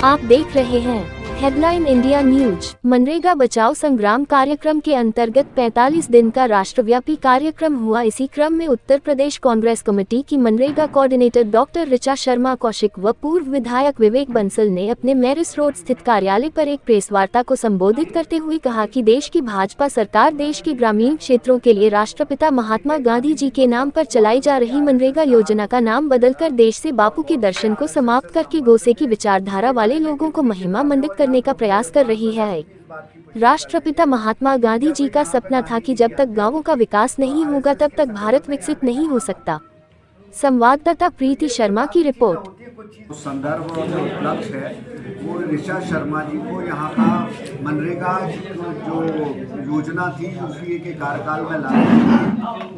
आप देख रहे हैं हेडलाइन इंडिया न्यूज। मनरेगा बचाओ संग्राम कार्यक्रम के अंतर्गत 45 दिन का राष्ट्रव्यापी कार्यक्रम हुआ। इसी क्रम में उत्तर प्रदेश कांग्रेस कमेटी की मनरेगा कोऑर्डिनेटर डॉक्टर ऋचा शर्मा कौशिक व पूर्व विधायक विवेक बंसल ने अपने मैरिस रोड स्थित कार्यालय पर एक प्रेस वार्ता को संबोधित करते हुए कहा कि देश की भाजपा सरकार देश के ग्रामीण क्षेत्रों के लिए राष्ट्रपिता महात्मा गांधी जी के नाम पर चलाई जा रही मनरेगा योजना का नाम बदलकर देश से बापू के दर्शन को समाप्त करके गोसे की विचारधारा वाले लोगों को महिमा मंडित करने का प्रयास कर रही है। राष्ट्रपिता महात्मा गांधी जी का सपना था कि जब तक गांवों का विकास नहीं होगा तब तक भारत विकसित नहीं हो सकता। संवाददाता प्रीति शर्मा की रिपोर्ट। संदर्भ और जो उपलक्ष्य है वो ऋचा शर्मा जी को यहाँ का मनरेगा जो योजना थी यूपीए के कार्यकाल में लाई,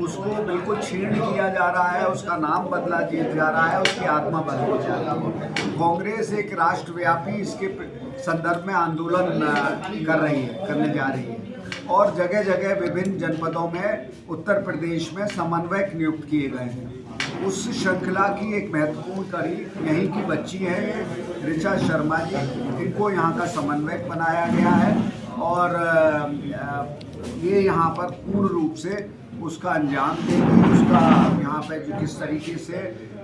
उसको बिल्कुल छीण किया जा रहा है, उसका नाम बदला जा रहा है, उसकी आत्मा बदली जा रही है। कांग्रेस एक राष्ट्रव्यापी इसके संदर्भ में आंदोलन करने जा रही है और जगह जगह विभिन्न जनपदों में उत्तर प्रदेश में समन्वयक नियुक्त किए गए हैं। उस श्रृंखला की एक महत्वपूर्ण कड़ी यहीं की बच्ची है ऋचा शर्मा जी, इनको यहाँ का समन्वयक बनाया गया है और ये यहाँ पर पूर्ण रूप से उसका अंजाम देगी। उसका यहाँ पे जो किस तरीके से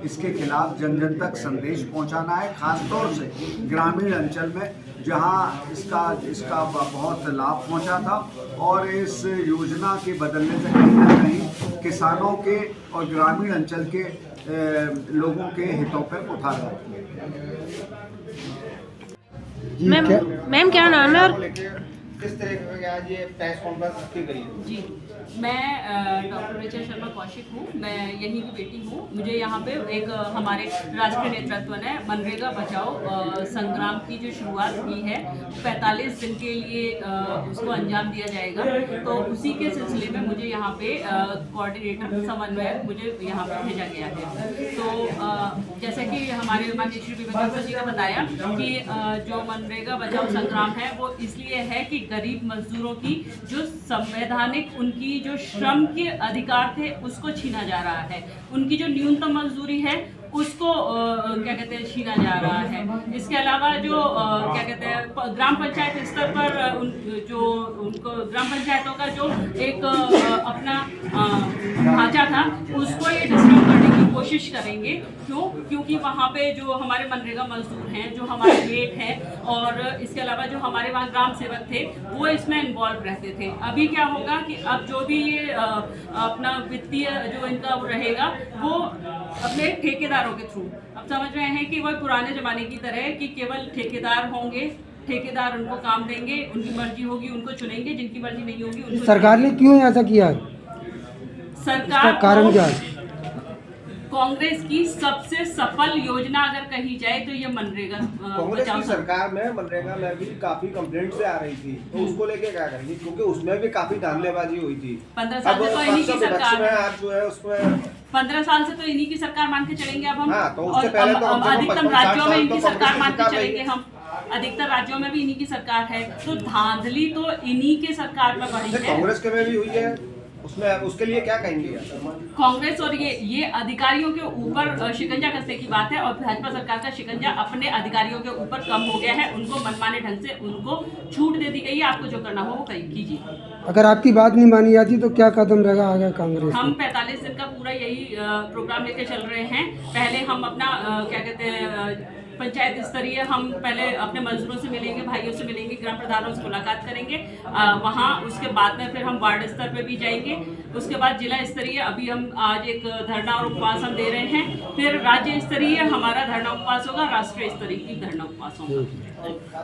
इसके खिलाफ जन जन तक संदेश पहुँचाना है, खासतौर से ग्रामीण अंचल में जहाँ इसका बहुत लाभ पहुँचा था और इस योजना के बदलने से कहीं ना कहीं किसानों के और ग्रामीण अंचल के लोगों के हितों पर उठार होती है। मैम क्या नाम है और किस तरह का आज ये प्रेस कॉन्फ्रेंस रखी गई है? जी, मैं डॉक्टर ऋचा शर्मा कौशिक हूँ, मैं यहीं की बेटी हूँ। मुझे यहाँ पे एक हमारे राष्ट्रीय नेतृत्व ने मनरेगा बचाओ संग्राम की जो शुरुआत की है 45 दिन के लिए उसको अंजाम दिया जाएगा, तो उसी के सिलसिले में मुझे यहाँ पे कोऑर्डिनेटर समन्वयक मुझे यहाँ पे भेजा गया है। तो जैसे कि हमारे माननीय श्री विवेक बंसल जी ने बताया कि जो मनरेगा बचाओ संग्राम है वो इसलिए है कि गरीब मजदूरों की जो संवैधानिक उनकी जो श्रम के अधिकार थे उसको छीना जा रहा है, उनकी जो न्यूनतम मजदूरी है उसको क्या कहते हैं छीना जा रहा है। इसके अलावा जो क्या कहते हैं ग्राम पंचायत स्तर पर उनको ग्राम पंचायतों का जो एक अपना ढांचा था उसको ये डिस्टर्ब करने की कोशिश करेंगे। क्योंकि वहाँ पे जो हमारे मनरेगा मजदूर हैं, जो हमारे मेट हैं और इसके अलावा जो हमारे वहाँ ग्राम सेवक थे वो इसमें इन्वॉल्व रहते थे। अभी क्या होगा कि अब जो भी ये अपना वित्तीय जो इनका रहेगा वो अपने ठेकेदारों के थ्रू, अब समझ रहे हैं कि वह पुराने ज़माने की तरह कि केवल ठेकेदार होंगे, ठेकेदार उनको काम देंगे, उनकी मर्जी होगी उनको चुनेंगे, जिनकी मर्जी नहीं होगी उनको। सरकार ने क्यों ऐसा किया? सरकार कारण क्या है? कांग्रेस की सबसे सफल योजना अगर कही जाए तो ये मनरेगा। कांग्रेस की सरकार में मनरेगा में भी काफी कंप्लेंट्स आ रही थी, तो उसको लेके क्या करेंगे? क्योंकि उसमें भी काफी धांधलेबाजी हुई थी। 15 साल से तो इन्हीं की सरकार है, आज जो है उसमें 15 साल से तो इन्हीं की सरकार मान के चलेंगे। अब हम तो उससे पहले तो अधिकतम राज्यों में इनकी सरकार मान के चलेंगे, हम अधिकतर राज्यों में भी इन्हीं की सरकार है, तो धांधली तो इन्हीं के सरकार में बढ़ी है। कांग्रेस के में भी हुई है, उसमें उसके लिए क्या कहेंगे? कांग्रेस और ये अधिकारियों के ऊपर शिकंजा कसने की बात है और भाजपा सरकार का शिकंजा अपने अधिकारियों के ऊपर कम हो गया है। उनको मनमाने ढंग से उनको छूट दे दी गई है, आपको जो करना हो वो कीजिए। अगर आपकी बात नहीं मानी जाती तो क्या कदम रहेगा आगे कांग्रेस? हम 45 दिन का पूरा यही प्रोग्राम लेके चल रहे हैं। पहले हम अपना क्या कहते हैं पंचायत स्तरीय हम पहले अपने मजदूरों से मिलेंगे, भाइयों से मिलेंगे, ग्राम प्रधानों से मुलाकात करेंगे वहाँ। उसके बाद में फिर हम वार्ड स्तर पे भी जाएंगे, उसके बाद जिला स्तरीय अभी हम आज एक धरना और उपवास हम दे रहे हैं, फिर राज्य स्तरीय हमारा धरना उपवास होगा, राष्ट्रीय स्तरीय की धरना उपवास होगा।